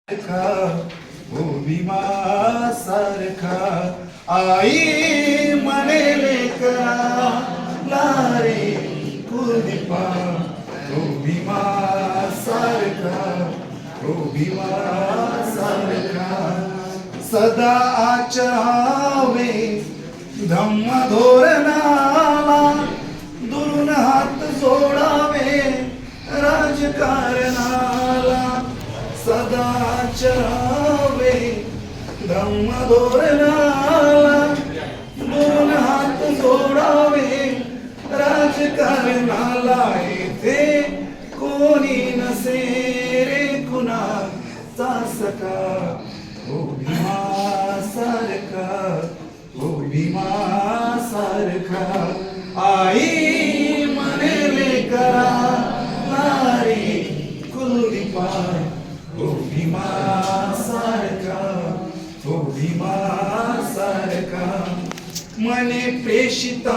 सारखा ओ भीमा सारखा आई म्हणे लेकरा लारे कुलदीपा ओ भीमा सारखा ओ भीमा सारखा सदा आचरावे धम्म धोरणाला दुरून हात जोडावे राजकारणाला सदा चरावे धम्म धोरणाला दोन हात जोडावे राजकारणाला येथे कोणी नसे रे कुणाचा सखा ओ भीमा सारखा ओ भीमा सारखा आई म्हणे लेकरा नारी कुलदीपा ओ भीमा सारखा ओ भीमा सारखा मने प्रेषिता